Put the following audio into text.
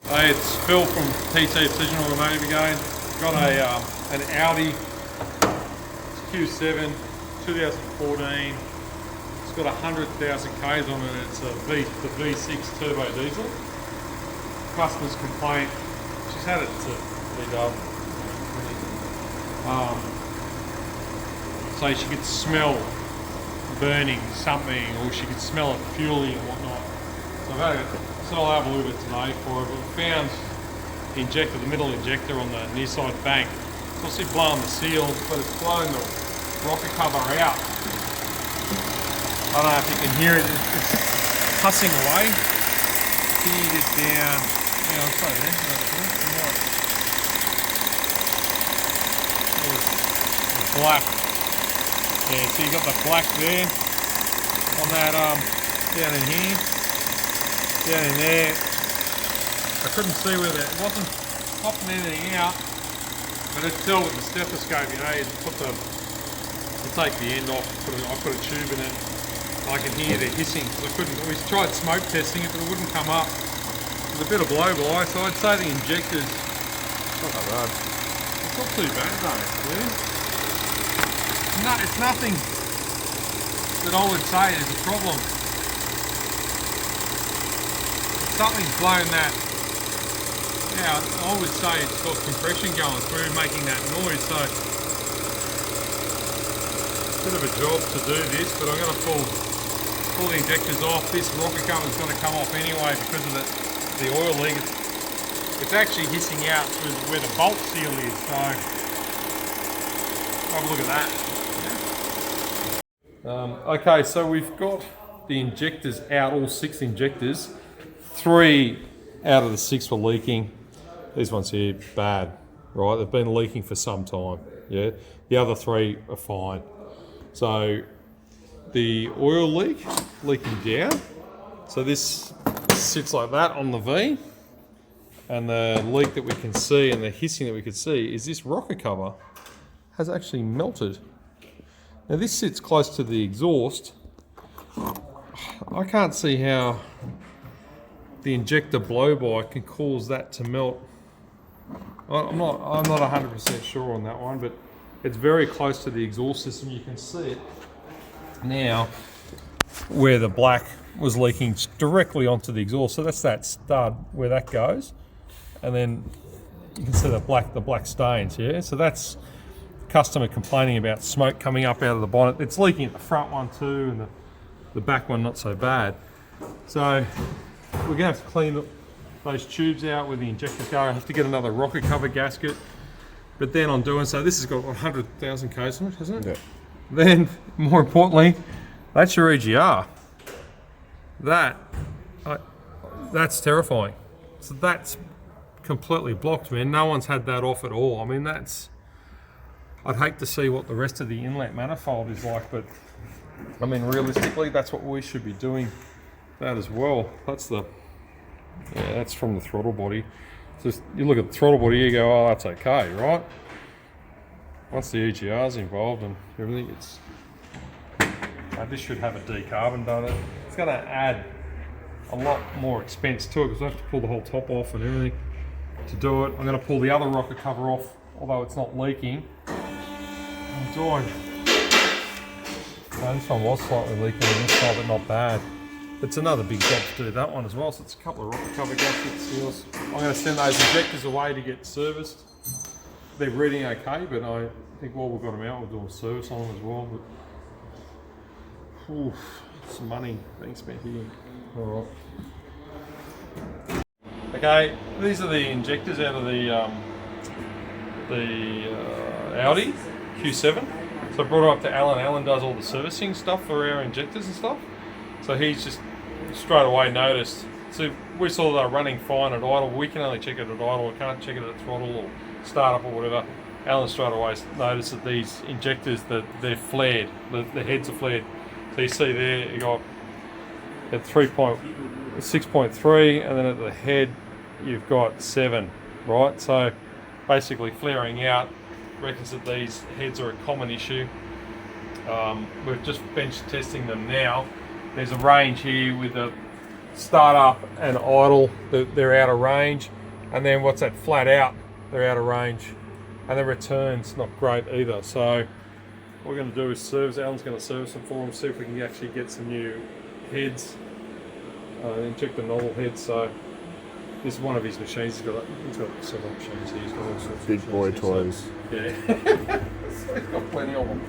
Hey, it's Phil from PT Precision Automotive again. Got an Audi Q7 2014. It's got 100,000 Ks on it. It's the V6 turbo diesel. Customer's complaint. She's had it to so she could smell burning something, or she could smell it fueling and whatnot. So I'll have a look at it today for her. But we found the injector, the middle injector on the near side bank. It's obviously blowing the seal, but it's blowing the rocker cover out. I don't know if you can hear it. It's hussing away. Feed it down. Yeah, I'll say there. It's black. Yeah, so you got the black there on that down in here. Down in there, I couldn't see whether it wasn't popping anything out, but it's still with the stethoscope, you know, you take the end off, I put a tube in it, I can hear the hissing. We tried smoke testing it, but it wouldn't come up. There's a bit of blow, so I'd say the injectors, not that bad. It's not too bad though, actually. It's nothing that I would say is a problem. Something's blown that. Yeah, I would say it's got compression going through, making that noise. So, bit of a job to do this, but I'm going to pull the injectors off. This rocker cover is going to come off anyway because of the oil leak. It's actually hissing out through where the bolt seal is. So, have a look at that. Okay, so we've got the injectors out, all 6 injectors. 3 out of the 6 were leaking. These ones here, bad, right? They've been leaking for some time, yeah? The other 3 are fine. So the oil leaking down. So this sits like that on the V. And the leak that we can see and the hissing that we could see is this rocker cover has actually melted. Now this sits close to the exhaust. I can't see how the injector blow-by can cause that to melt. I'm not 100% sure on that one, but it's very close to the exhaust system. You can see it now where the black was leaking directly onto the exhaust. So that's that stud where that goes, and then you can see the black stains. Yeah, so that's customer complaining about smoke coming up out of the bonnet. It's leaking at the front one too, and the back one not so bad. So we're going to have to clean those tubes out where the injectors go. I have to get another rocker cover gasket. But then on doing so, this has got 100,000 Ks on it, hasn't it? Yeah. Then, more importantly, that's your EGR. That's terrifying. So that's completely blocked, man. No one's had that off at all. I mean, I'd hate to see what the rest of the inlet manifold is like, but I mean, realistically, that's what we should be doing. That as well. That's from the throttle body. Just you look at the throttle body, you go, oh, that's okay, right? Once the EGR's involved and everything, this should have a decarbon done. It's going to add a lot more expense to it because I have to pull the whole top off and everything to do it. I'm going to pull the other rocker cover off, although it's not leaking. I'm doing. This one was slightly leaking on this side, but not bad. It's another big job to do that one as well, so it's a couple of rocker cover gaskets, seals. I'm going to send those injectors away to get serviced. They're reading okay, but I think while we've got them out, we'll do a service on them as well. But some money being spent here. All right. Okay, these are the injectors out of the Audi Q7. So I brought it up to Alan. Alan does all the servicing stuff for our injectors and stuff. So he's just straight away noticed. So we saw they were running fine at idle. We can only check it at idle. We can't check it at throttle or startup or whatever. Alan straight away noticed that these injectors, they're flared. The heads are flared. So you see there, you got at 6.3, and then at the head you've got 7, right? So basically flaring out. Reckons that these heads are a common issue. We're just bench testing them now. There's a range here with a start up and idle, they're out of range. And then what's that, flat out, they're out of range. And the return's not great either. So what we're going to do is service, Alan's going to service them for them, see if we can actually get some new heads, injector nozzle heads. So this is one of his machines. He's got several machines here. He's got all sorts of big boy toys. So, yeah. He's got plenty of them.